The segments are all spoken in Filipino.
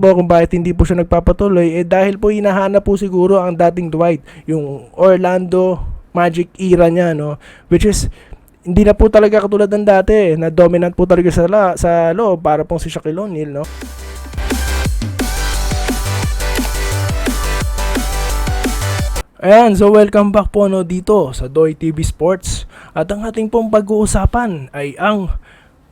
po kung bakit hindi po siya nagpapatuloy, dahil po hinahanap po siguro ang dating Dwight, yung Orlando Magic era niya, no? Which is hindi na po talaga katulad ng dati na dominant po talaga sa loob para pong si Shaquille O'Neal, no? Ayan, so welcome back po dito sa Doy TV Sports. At ang ating pong pag-uusapan ay ang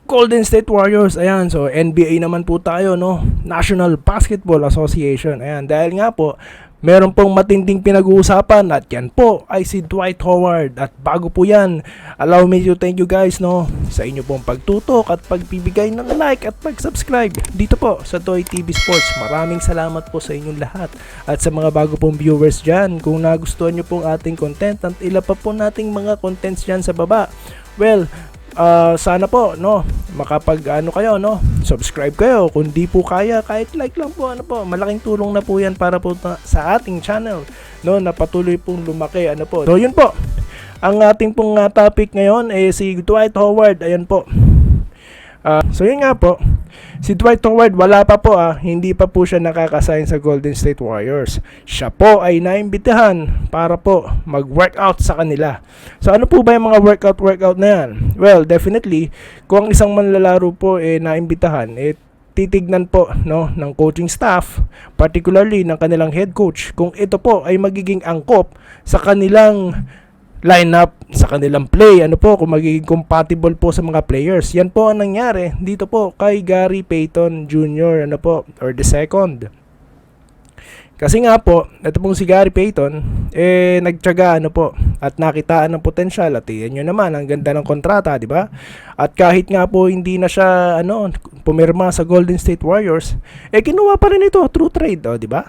Golden State Warriors. Ayan, so NBA naman po tayo, no? National Basketball Association. Ayan, dahil nga po meron pong matinding pinag-uusapan at yan po ay si Dwight Howard. At bago po yan, allow me to thank you guys, no, sa inyo pong pagtutok at pagbibigay ng like at pag-subscribe dito po sa Doy TV Sports. Maraming salamat po sa inyong lahat. At sa mga bago pong viewers dyan, kung nagustuhan nyo pong ating content at ilan pa po nating mga contents dyan sa baba, well, sana po, no, kayo, no, subscribe kayo. Kung di po kaya, kahit like lang po, malaking tulong na po yan para po sa ating channel, no, na patuloy pong lumaki, po. So yun po, ang ating pong topic ngayon ay si Dwight Howard. Ayan po. So yun nga po, si Dwight Howard wala pa po, hindi pa po siya nakakasign sa Golden State Warriors. Siya po ay naimbitahan para po mag-workout sa kanila. So ano po ba yung mga workout na yan? Well, definitely, kung ang isang manlalaro po naimbitahan, titignan po, no, ng coaching staff, particularly ng kanilang head coach, kung ito po ay magiging angkop sa kanilang lineup, sa kanilang play, kung magiging compatible po sa mga players. Yan po ang nangyari dito po kay Gary Payton Jr., or the second. Kasi nga po, ito pong si Gary Payton, nagtiyaga, at nakitaan ng potensyal. At yan nyo naman, ang ganda ng kontrata, di ba? At kahit nga po hindi na siya, pumirma sa Golden State Warriors, kinuha pa rin ito through trade, di ba?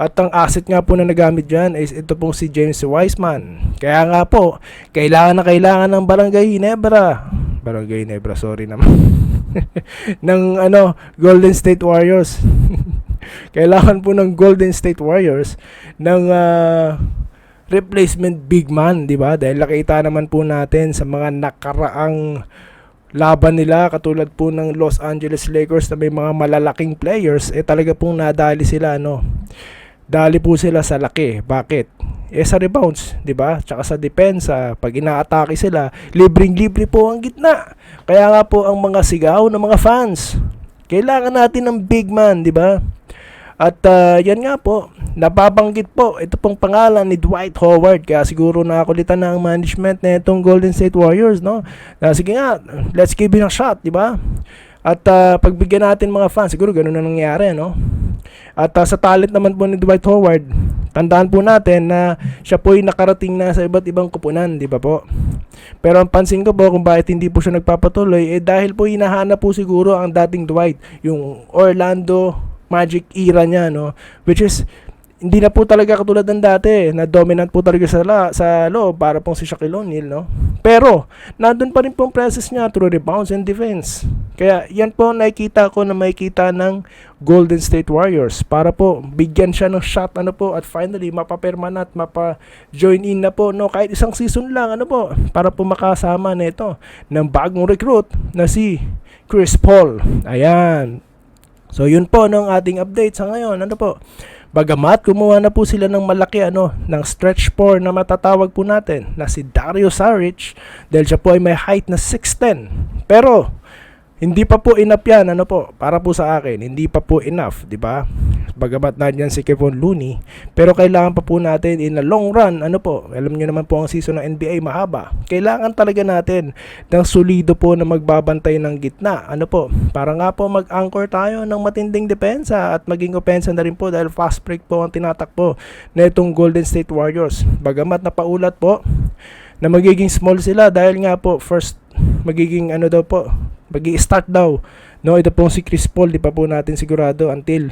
At ang asset nga po na nagamit dyan is ito pong si James Wiseman. Kaya nga po, kailangan ng Barangay Ginebra, sorry naman. ng Golden State Warriors. Kailangan po ng Golden State Warriors ng replacement big man, di ba? Dahil nakita naman po natin sa mga nakaraang laban nila, katulad po ng Los Angeles Lakers na may mga malalaking players, talaga pong nadali sila, dali po sila sa laki. Bakit? Sa rebounds, 'di ba? Tsaka sa depensa, pag inaatake sila, libreng-libre po ang gitna. Kaya nga po ang mga sigaw ng mga fans, kailangan natin ng big man, 'di ba? At yan nga po, nababanggit po ito pong pangalan ni Dwight Howard. Kaya siguro nakakulitan na ang management na itong Golden State Warriors, no? Sige nga, let's give it a shot, 'di ba? At pagbigyan natin mga fans, siguro ganun na nangyari, no? At sa talent naman po ni Dwight Howard, tandaan po natin na siya po ay nakarating na sa iba't ibang kupunan, di ba po? Pero ang pansin ko po kung bakit hindi po siya nagpapatuloy, dahil po hinahanap po siguro ang dating Dwight, yung Orlando Magic era niya, no? Which is hindi na po talaga katulad ng dati na dominant po talaga sa loob para pong si Shaquille O'Neal, no? Pero nandun pa rin po ang presence niya through rebounds and defense. Kaya yan po nakikita ko na makikita ng Golden State Warriors para po bigyan siya ng shot, at finally mapapirma na at mapa-join in na po, no, kahit isang season lang, para po makasama na ito ng bagong recruit na si Chris Paul. Ayan. So yun po ng ating update sa ngayon, Bagamat kumuha na po sila ng malaki ng stretch 4 na matatawag po natin na si Dario Saric, dahil siya po ay may height na 6'10". Pero hindi pa po enough yan, para po sa akin, hindi pa po enough, di ba? Bagamat nandiyan si Kevon Looney, pero kailangan pa po natin in a long run, alam niyo naman po ang season ng NBA mahaba. Kailangan talaga natin ng solido po na magbabantay ng gitna, para nga po mag-anchor tayo ng matinding depensa at maging opensa na rin po, dahil fast break po ang tinatakbo na itong Golden State Warriors. Bagamat napaulat po na magiging small sila dahil nga po first magiging magi-start daw, no, ito pong si Chris Paul, di pa po natin sigurado until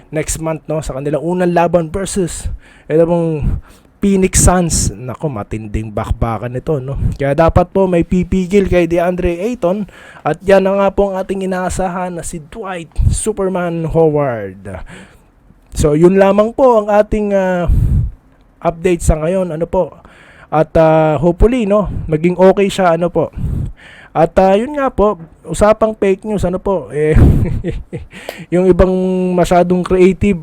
next month, no, sa kanilang unang laban versus ito pong Phoenix Suns. Nako, matinding bakbakan ito, no? Kaya dapat po may pipigil kay DeAndre Ayton, at yan na nga po ang ating inaasahan na si Dwight Superman Howard. So yun lamang po ang ating update sa ngayon, At hopefully, no, maging okay siya, At yun nga po, usapang fake news, ano po, yung ibang masyadong creative,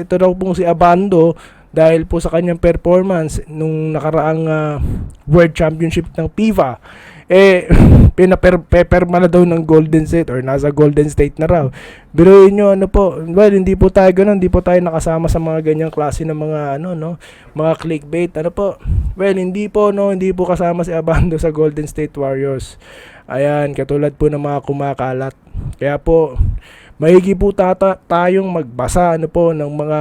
ito daw pong si Abando, dahil po sa kanyang performance nung nakaraang World Championship ng FIFA, pinaperma na daw ng Golden State or nasa Golden State na raw. Biruin nyo, ano po, well, hindi po tayo ganun, hindi po tayo nakasama sa mga ganyang klase ng mga, mga clickbait, ano po. Well, hindi po kasama si Abando sa Golden State Warriors. Ayan, katulad po ng mga kumakalat. Kaya po, maigi po tayong magbasa ng mga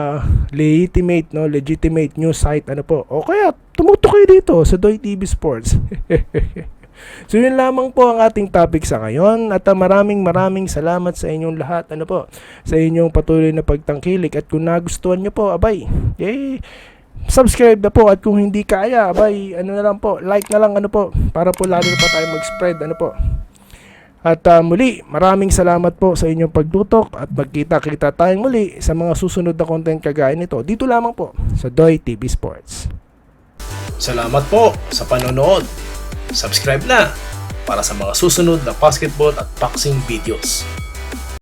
legitimate news site, o kaya tumutok kayo dito sa Doy TV Sports. So yun lamang po ang ating topic sa ngayon, at maraming salamat sa inyong lahat, sa inyong patuloy na pagtangkilik. At kung nagustuhan nyo po, subscribe na po, at kung hindi kaya, na lang po, like na lang, para po lalo pa tayo mag-spread, At muli, maraming salamat po sa inyong pagtutok, at magkita-kita tayong muli sa mga susunod na content kagaya nito dito lamang po sa Doy TV Sports. Salamat po sa panonood. Subscribe na para sa mga susunod na basketball at boxing videos.